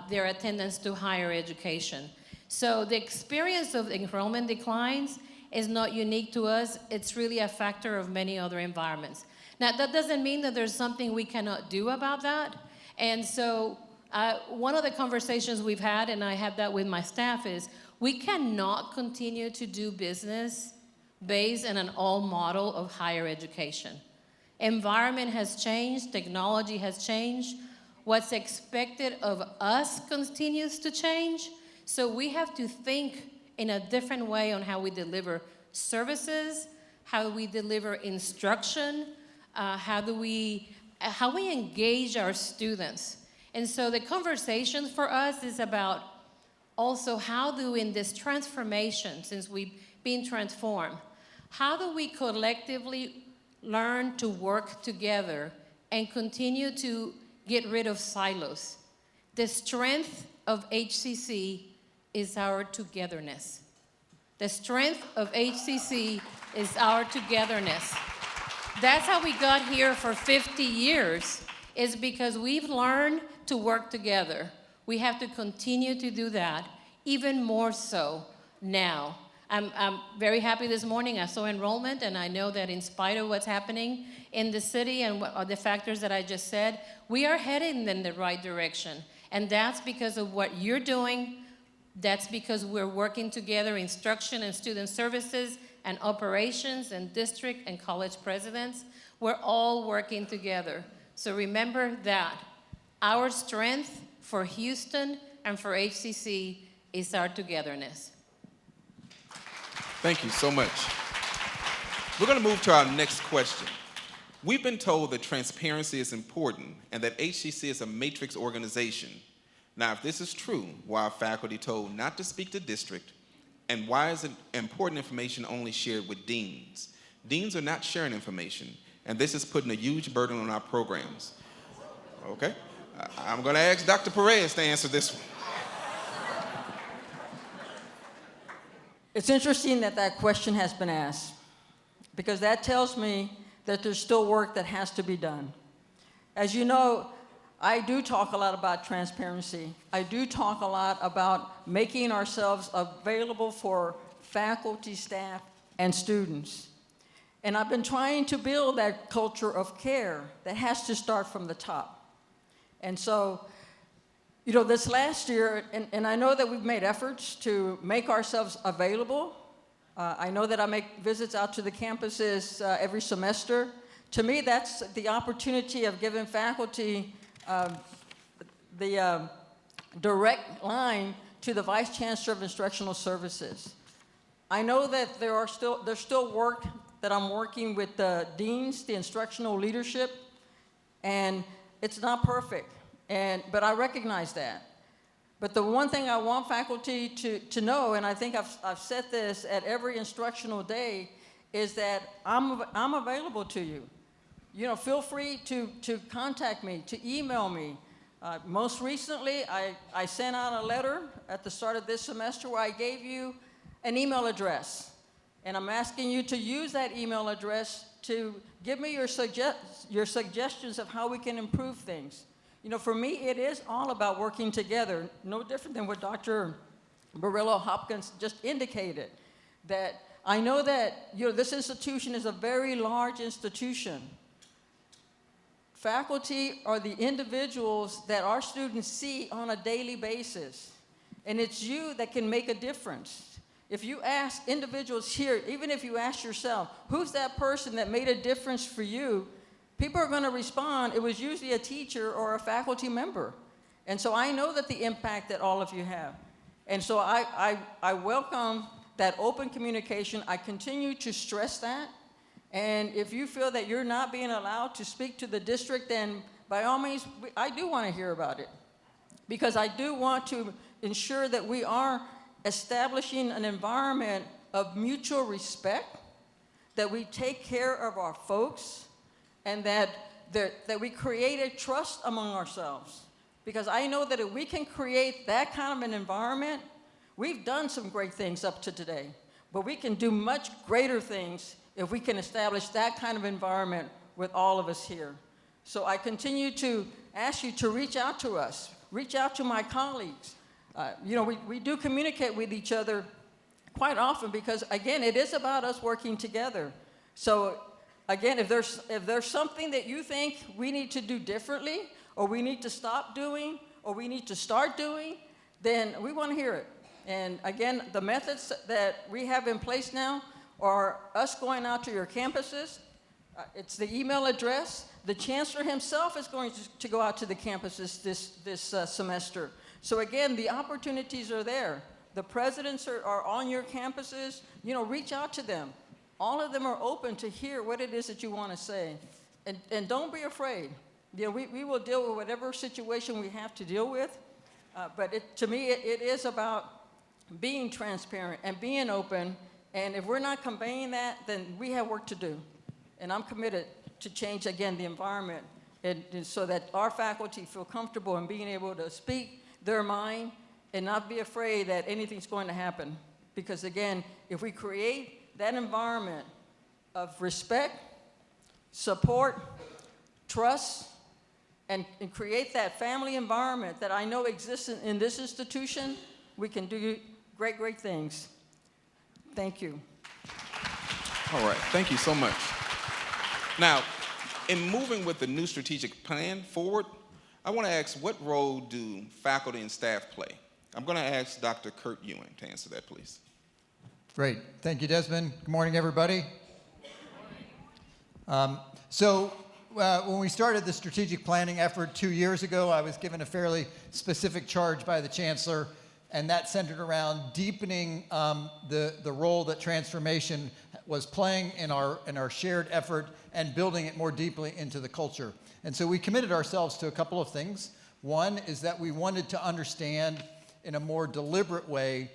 their attendance to higher education. So the experience of enrollment declines is not unique to us. It's really a factor of many other environments. Now, that doesn't mean that there's something we cannot do about that. And so one of the conversations we've had, and I had that with my staff, is We cannot continue to do business based on an old model of higher education. Environment has changed, technology has changed. What's expected of us continues to change, so we have to think in a different way on how we deliver services, how we deliver instruction, how we engage our students. And so the conversation for us is about also how do in this transformation, since we've been transformed, how do we collectively learn to work together and continue to get rid of silos? The strength of HCC is our togetherness. The strength of HCC is our togetherness. That's how we got here for 50 years, is because we've learned to work together. We have to continue to do that, even more so now. I'm very happy this morning. I saw enrollment, and I know that in spite of what's happening in the city and the factors that I just said, we are heading in the right direction. And that's because of what you're doing. That's because we're working together, instruction and student services and operations and district and college presidents. We're all working together. So remember that. Our strength for Houston and for HCC is our togetherness. Thank you so much. We're going to move to our next question. We've been told that transparency is important and that HCC is a matrix organization. Now, if this is true, why are faculty told not to speak to district? And why is important information only shared with deans? Deans are not sharing information, and this is putting a huge burden on our programs. Okay? I'm going to ask Dr. Perez to answer this one. It's interesting that that question has been asked, because that tells me that there's still work that has to be done. As you know, I do talk a lot about transparency. I do talk a lot about making ourselves available for faculty, staff, and students. And I've been trying to build that culture of care that has to start from the top. And so, you know, this last year, and I know that we've made efforts to make ourselves available. I know that I make visits out to the campuses every semester. To me, that's the opportunity of giving faculty the direct line to the Vice Chancellor of Instructional Services. I know that there's still work that I'm working with the deans, the instructional leadership, and it's not perfect, but I recognize that. But the one thing I want faculty to know, and I think I've said this at every instructional day, is that I'm available to you. You know, feel free to contact me, to email me. Most recently, I sent out a letter at the start of this semester where I gave you an email address. And I'm asking you to use that email address to give me your suggestions of how we can improve things. You know, for me, it is all about working together, no different than what Dr. Barillo-Hopkins just indicated. That I know that, you know, this institution is a very large institution. Faculty are the individuals that our students see on a daily basis. And it's you that can make a difference. If you ask individuals here, even if you ask yourself, who's that person that made a difference for you? People are going to respond, it was usually a teacher or a faculty member. And so I know that the impact that all of you have. And so I welcome that open communication. I continue to stress that. And if you feel that you're not being allowed to speak to the district, then by all means, I do want to hear about it. Because I do want to ensure that we are establishing an environment of mutual respect, that we take care of our folks, and that we create a trust among ourselves. Because I know that if we can create that kind of an environment, we've done some great things up to today, but we can do much greater things if we can establish that kind of environment with all of us here. So I continue to ask you to reach out to us, reach out to my colleagues. You know, we do communicate with each other quite often because, again, it is about us working together. So again, if there's something that you think we need to do differently, or we need to stop doing, or we need to start doing, then we want to hear it. And again, the methods that we have in place now are us going out to your campuses. It's the email address. The chancellor himself is going to go out to the campuses this semester. So again, the opportunities are there. The presidents are on your campuses. You know, reach out to them. All of them are open to hear what it is that you want to say. And don't be afraid. You know, we will deal with whatever situation we have to deal with. But to me, it is about being transparent and being open. And if we're not conveying that, then we have work to do. And I'm committed to change, again, the environment and so that our faculty feel comfortable in being able to speak their mind and not be afraid that anything's going to happen. Because, again, if we create that environment of respect, support, trust, and create that family environment that I know exists in this institution, we can do great, great things. Thank you. All right, thank you so much. Now, in moving with the new strategic plan forward, I want to ask, what role do faculty and staff play? I'm going to ask Dr. Kurt Ewing to answer that, please. Great. Thank you, Desmond. Good morning, everybody. When we started the strategic planning effort 2 years ago, I was given a fairly specific charge by the chancellor, and that centered around deepening the role that transformation was playing in our shared effort and building it more deeply into the culture. And so we committed ourselves to a couple of things. One is that we wanted to understand in a more deliberate way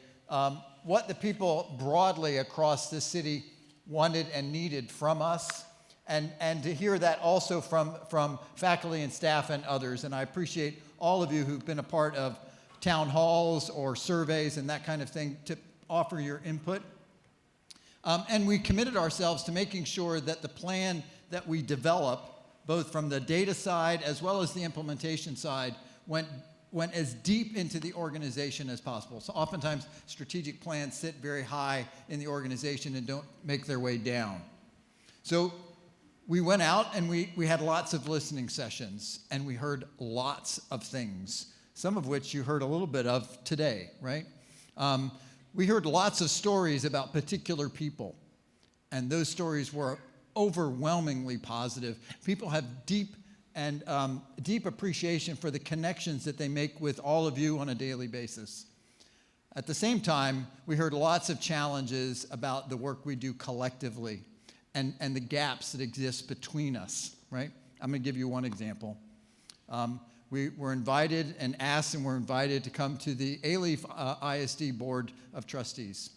what the people broadly across this city wanted and needed from us, and to hear that also from faculty and staff and others. And I appreciate all of you who've been a part of town halls or surveys and that kind of thing to offer your input. And we committed ourselves to making sure that the plan that we develop, both from the data side as well as the implementation side, went as deep into the organization as possible. So oftentimes strategic plans sit very high in the organization and don't make their way down. So we went out and we had lots of listening sessions, and we heard lots of things, some of which you heard a little bit of today, right? We heard lots of stories about particular people, and those stories were overwhelmingly positive. People have deep appreciation for the connections that they make with all of you on a daily basis. At the same time, we heard lots of challenges about the work we do collectively and the gaps that exist between us, right? I'm going to give you one example. We were invited and asked and were invited to come to the Alief ISD Board of Trustees.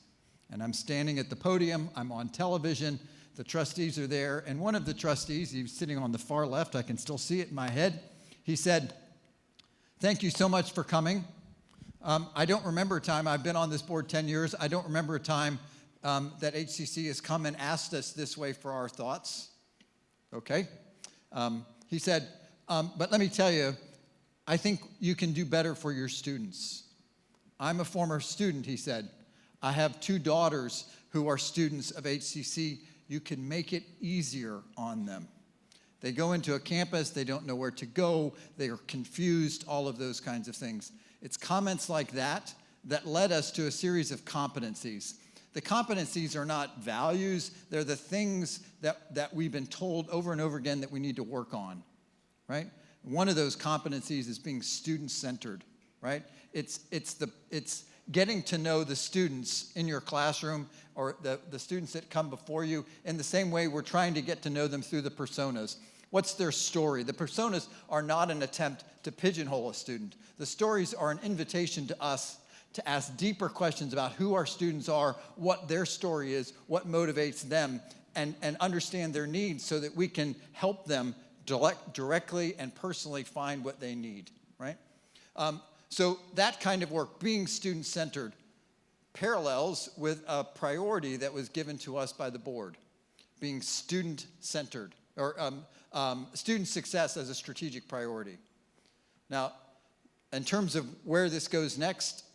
And I'm standing at the podium, I'm on television, the trustees are there, and one of the trustees, he was sitting on the far left, I can still see it in my head, he said, "Thank you so much for coming. I don't remember a time, I've been on this board 10 years, I don't remember a time that HCC has come and asked us this way for our thoughts." Okay. He said, "But let me tell you, I think you can do better for your students. I'm a former student," he said. "I have 2 daughters who are students of HCC. You can make it easier on them. They go into a campus, they don't know where to go, they are confused, all of those kinds of things." It's comments like that that led us to a series of competencies. The competencies are not values, they're the things that we've been told over and over again that we need to work on, right? One of those competencies is being student-centered, right? It's getting to know the students in your classroom or the students that come before you in the same way we're trying to get to know them through the personas. What's their story? The personas are not an attempt to pigeonhole a student. The stories are an invitation to us to ask deeper questions about who our students are, what their story is, what motivates them, and understand their needs so that we can help them directly and personally find what they need, right? So that kind of work, being student-centered, parallels with a priority that was given to us by the board, being student-centered, or student success as a strategic priority. Now, in terms of where this goes next,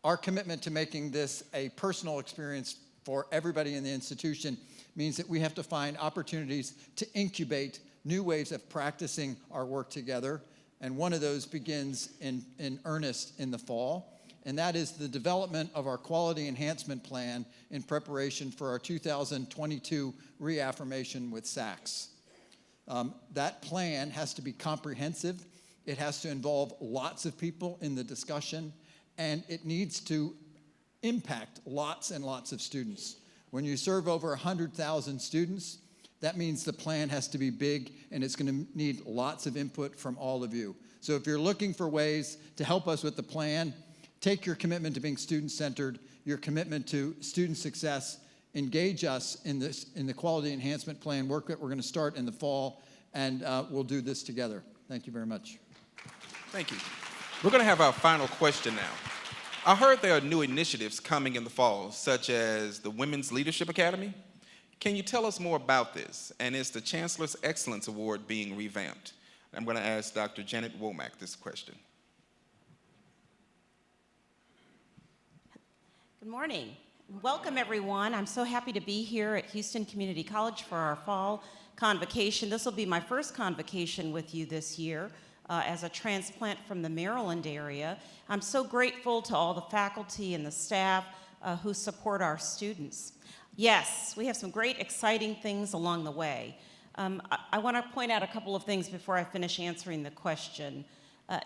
our commitment to making this a personal experience for everybody in the institution means that we have to find opportunities to incubate new ways of practicing our work together. And one of those begins in earnest in the fall. and that is the development of our quality enhancement plan in preparation for our 2022 reaffirmation with SACS. That plan has to be comprehensive. It has to involve lots of people in the discussion, and it needs to impact lots and lots of students. When you serve over 100,000 students, that means the plan has to be big, and it's going to need lots of input from all of you. So if you're looking for ways to help us with the plan, take your commitment to being student-centered, your commitment to student success, engage us in the quality enhancement plan work that we're going to start in the fall, and we'll do this together. Thank you very much. Thank you. We're going to have our final question now. I heard there are new initiatives coming in the fall, such as the Women's Leadership Academy. Can you tell us more about this? And is the Chancellor's Excellence Award being revamped? I'm going to ask Dr. Janet Womack this question. Good morning. Welcome, everyone. I'm so happy to be here at Houston Community College for our fall convocation. This will be my first convocation with you this year as a transplant from the Maryland area. I'm so grateful to all the faculty and the staff who support our students. Yes, we have some great, exciting things along the way. I want to point out a couple of things before I finish answering the question.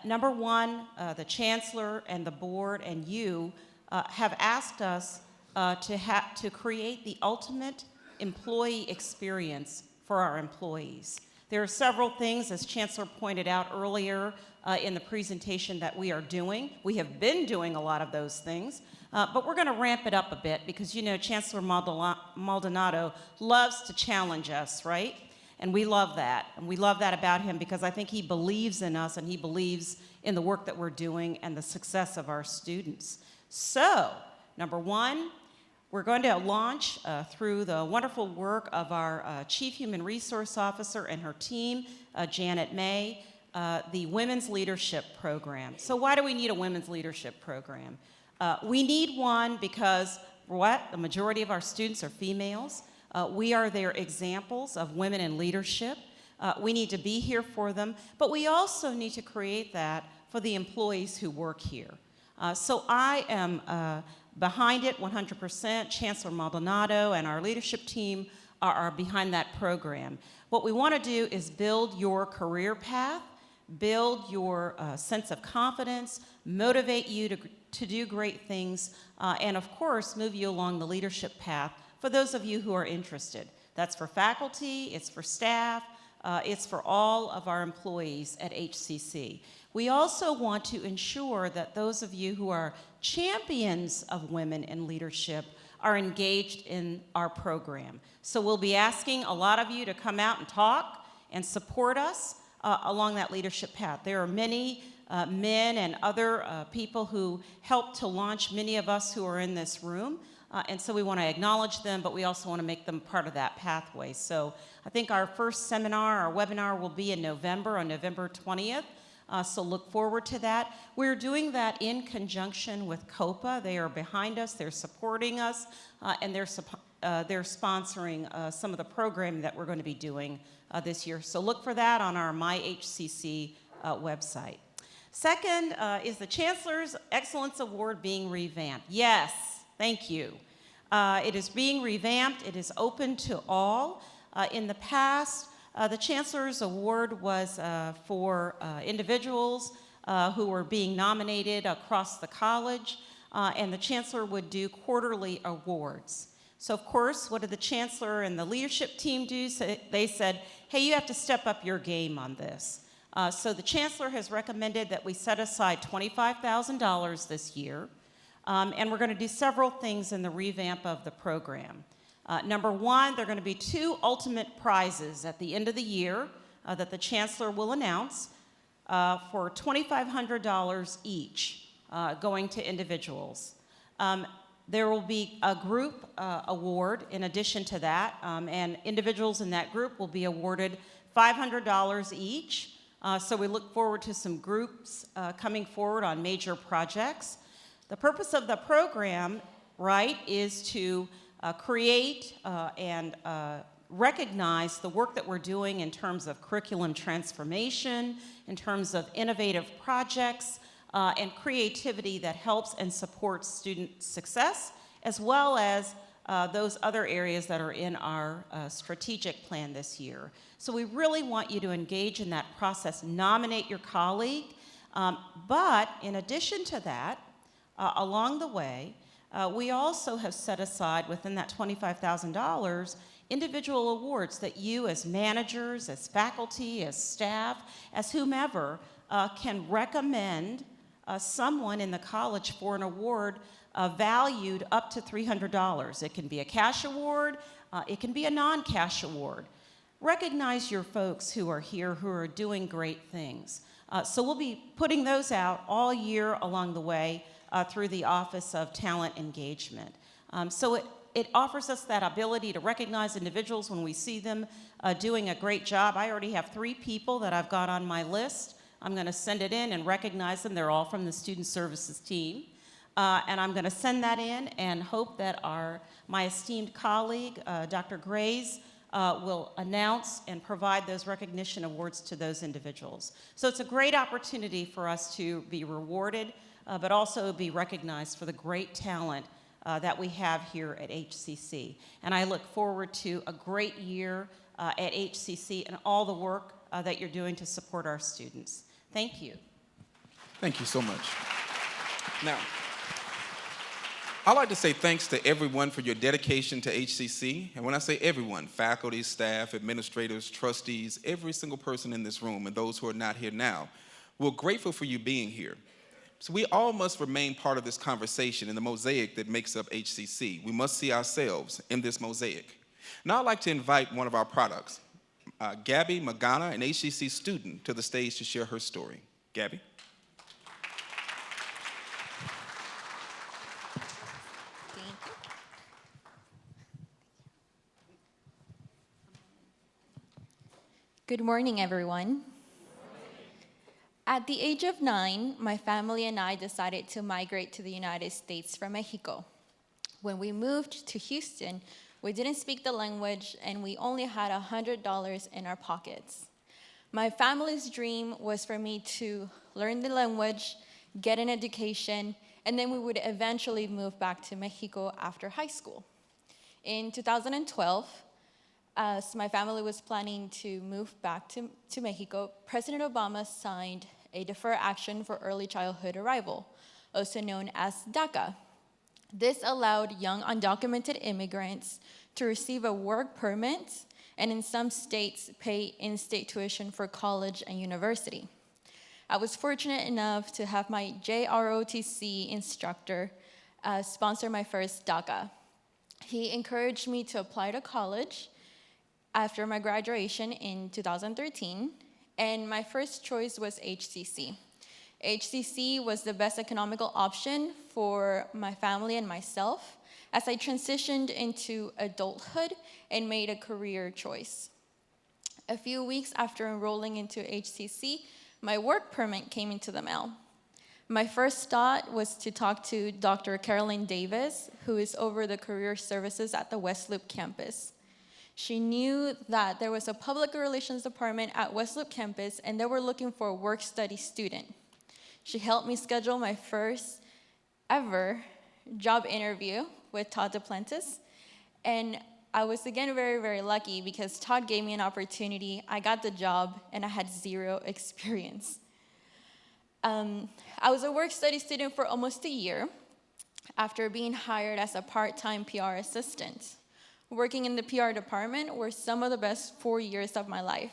Number one, the Chancellor and the board and you have asked us to create the ultimate employee experience for our employees. There are several things, as Chancellor pointed out earlier in the presentation, that we are doing. We have been doing a lot of those things, but we're going to ramp it up a bit because, you know, Chancellor Maldonado loves to challenge us, right? And we love that. And we love that about him because I think he believes in us and he believes in the work that we're doing and the success of our students. So, number one, we're going to launch through the wonderful work of our Chief Human Resource Officer and her team, Janet May, the Women's Leadership Program. So why do we need a Women's Leadership Program? We need one because, the majority of our students are females. We are their examples of women in leadership. We need to be here for them, but we also need to create that for the employees who work here. So I am behind it 100%. Chancellor Maldonado and our leadership team are behind that program. What we want to do is build your career path, build your sense of confidence, motivate you to do great things, and of course, move you along the leadership path for those of you who are interested. That's for faculty, it's for staff, it's for all of our employees at HCC. We also want to ensure that those of you who are champions of women in leadership are engaged in our program. So we'll be asking a lot of you to come out and talk and support us along that leadership path. There are many men and other people who helped to launch many of us who are in this room. And so we want to acknowledge them, but we also want to make them part of that pathway. So I think our first seminar, our webinar, will be in November, on November 20th. So look forward to that. We're doing that in conjunction with COPA. They are behind us, they're supporting us, and they're sponsoring some of the programming that we're going to be doing this year. So look for that on our MyHCC website. Second is the Chancellor's Excellence Award being revamped. Yes, thank you. It is being revamped. It is open to all. In the past, the Chancellor's Award was for individuals who were being nominated across the college, and the Chancellor would do quarterly awards. So of course, what did the Chancellor and the leadership team do? So they said, hey, you have to step up your game on this. So the Chancellor has recommended that we set aside $25,000 this year, and we're going to do several things in the revamp of the program. Number one, there are going to be 2 ultimate prizes at the end of the year that the Chancellor will announce for $2,500 each going to individuals. There will be a group award in addition to that, and individuals in that group will be awarded $500 each. So we look forward to some groups coming forward on major projects. The purpose of the program, right, is to create and recognize the work that we're doing in terms of curriculum transformation, in terms of innovative projects, and creativity that helps and supports student success, as well as those other areas that are in our strategic plan this year. So we really want you to engage in that process, nominate your colleague, but in addition to that, along the way, we also have set aside within that $25,000 individual awards that you as managers, as faculty, as staff, as whomever can recommend someone in the college for an award valued up to $300. It can be a cash award, it can be a non-cash award. Recognize your folks who are here who are doing great things. So we'll be putting those out all year along the way through the Office of Talent Engagement. So it offers us that ability to recognize individuals when we see them doing a great job. I already have 3 people that I've got on my list. I'm going to send it in and recognize them. They're all from the Student Services team. And I'm going to send that in and hope that my esteemed colleague, Dr. Grays, will announce and provide those recognition awards to those individuals. So it's a great opportunity for us to be rewarded, but also be recognized for the great talent that we have here at HCC. And I look forward to a great year at HCC and all the work that you're doing to support our students. Thank you. Thank you so much. Now, I'd like to say thanks to everyone for your dedication to HCC. And when I say everyone, faculty, staff, administrators, trustees, every single person in this room and those who are not here now, we're grateful for you being here. So we all must remain part of this conversation in the mosaic that makes up HCC. We must see ourselves in this mosaic. Now I'd like to invite one of our products, Gabby Magana, an HCC student, to the stage to share her story. Gabby? Good morning, everyone. At the age of 9, my family and I decided to migrate to the United States from Mexico. When we moved to Houston, we didn't speak the language and we only had $100 in our pockets. My family's dream was for me to learn the language, get an education, and then we would eventually move back to Mexico after high school. In 2012, as my family was planning to move back to Mexico, President Obama signed a Deferred Action for Early Childhood Arrival, also known as DACA. This allowed young undocumented immigrants to receive a work permit and in some states pay in-state tuition for college and university. I was fortunate enough to have my JROTC instructor sponsor my first DACA. He encouraged me to apply to college after my graduation in 2013, and my first choice was HCC. HCC was the best economical option for my family and myself as I transitioned into adulthood and made a career choice. A few weeks after enrolling into HCC, my work permit came into the mail. My first thought was to talk to Dr. Carolyn Davis, who is over the career services at the West Loop campus. She knew that there was a public relations department at West Loop campus and they were looking for a work-study student. She helped me schedule my first ever job interview with Todd Duplantis. And I was again very, very lucky because Todd gave me an opportunity, I got the job, and I had 0 experience. I was a work-study student for almost a year after being hired as a part-time PR assistant. Working in the PR department were some of the best 4 years of my life.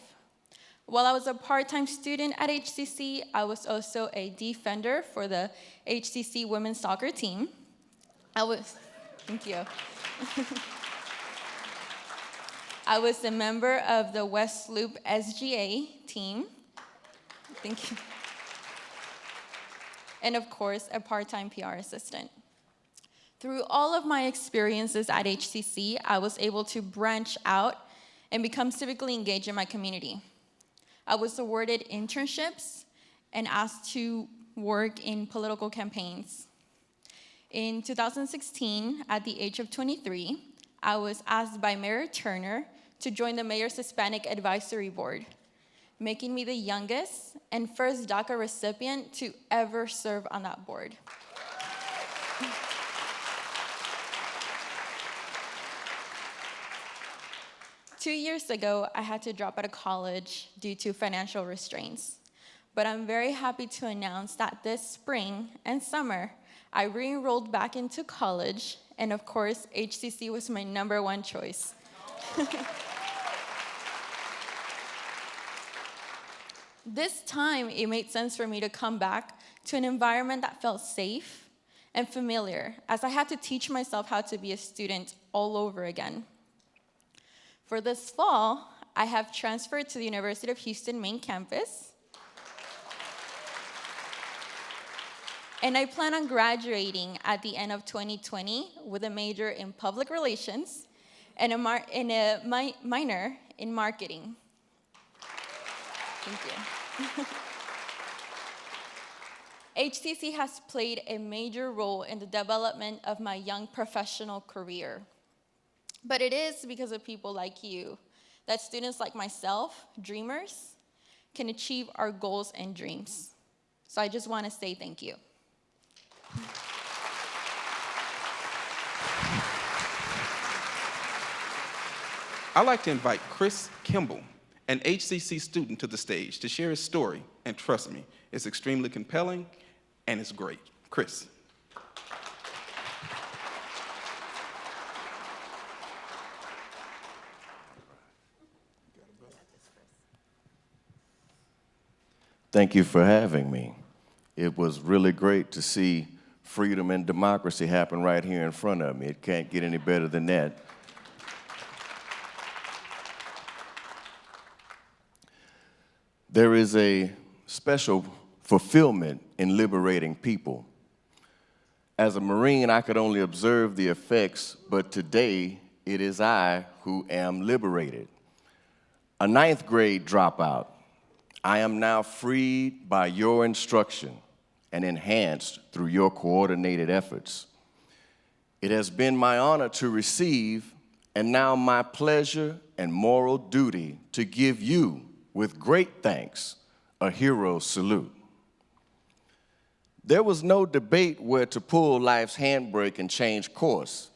While I was a part-time student at HCC, I was also a defender for the HCC women's soccer team. Thank you. I was a member of the West Loop SGA team. Thank you. And of course, a part-time PR assistant. Through all of my experiences at HCC, I was able to branch out and become civically engaged in my community. I was awarded internships and asked to work in political campaigns. In 2016, at the age of 23, I was asked by Mayor Turner to join the Mayor's Hispanic Advisory Board. making me the youngest and first DACA recipient to ever serve on that board. Two years ago, I had to drop out of college due to financial restraints. But I'm very happy to announce that this spring and summer, I re-enrolled back into college, and of course, HCC was my #1 choice. This time, it made sense for me to come back to an environment that felt safe and familiar, as I had to teach myself how to be a student all over again. For this fall, I have transferred to the University of Houston main campus, and I plan on graduating at the end of 2020 with a major in public relations and a minor in marketing. Thank you. HCC has played a major role in the development of my young professional career. But it is because of people like you that students like myself, dreamers, can achieve our goals and dreams. So I just want to say thank you. I'd like to invite Chris Kimball, an HCC student, to the stage to share his story. And trust me, it's extremely compelling and it's great. Chris. Thank you for having me. It was really great to see freedom and democracy happen right here in front of me. It can't get any better than that. There is a special fulfillment in liberating people. As a Marine, I could only observe the effects, but today it is I who am liberated. A 9th grade dropout, I am now freed by your instruction and enhanced through your coordinated efforts. It has been my honor to receive, and now my pleasure and moral duty to give you, with great thanks, a hero salute. There was no debate where to pull life's handbrake and change course.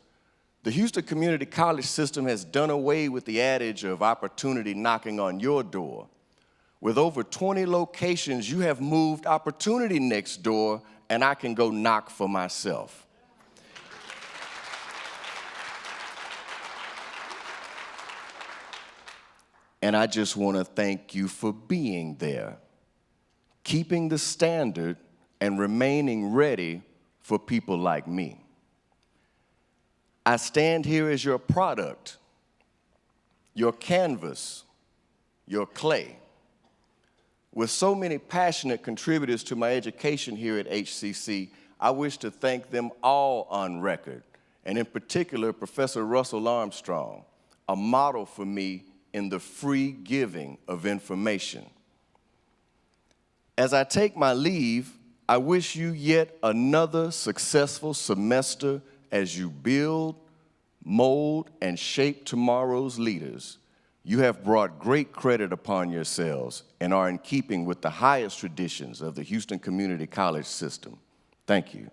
The Houston Community College system has done away with the adage of opportunity knocking on your door. With over 20 locations, you have moved opportunity next door, and I can go knock for myself. And I just want to thank you for being there, keeping the standard and remaining ready for people like me. I stand here as your product, your canvas, your clay. With so many passionate contributors to my education here at HCC, I wish to thank them all on record, and in particular, Professor Russell Armstrong, a model for me in the free giving of information. As I take my leave, I wish you yet another successful semester as you build, mold, and shape tomorrow's leaders. You have brought great credit upon yourselves and are in keeping with the highest traditions of the Houston Community College system. Thank you.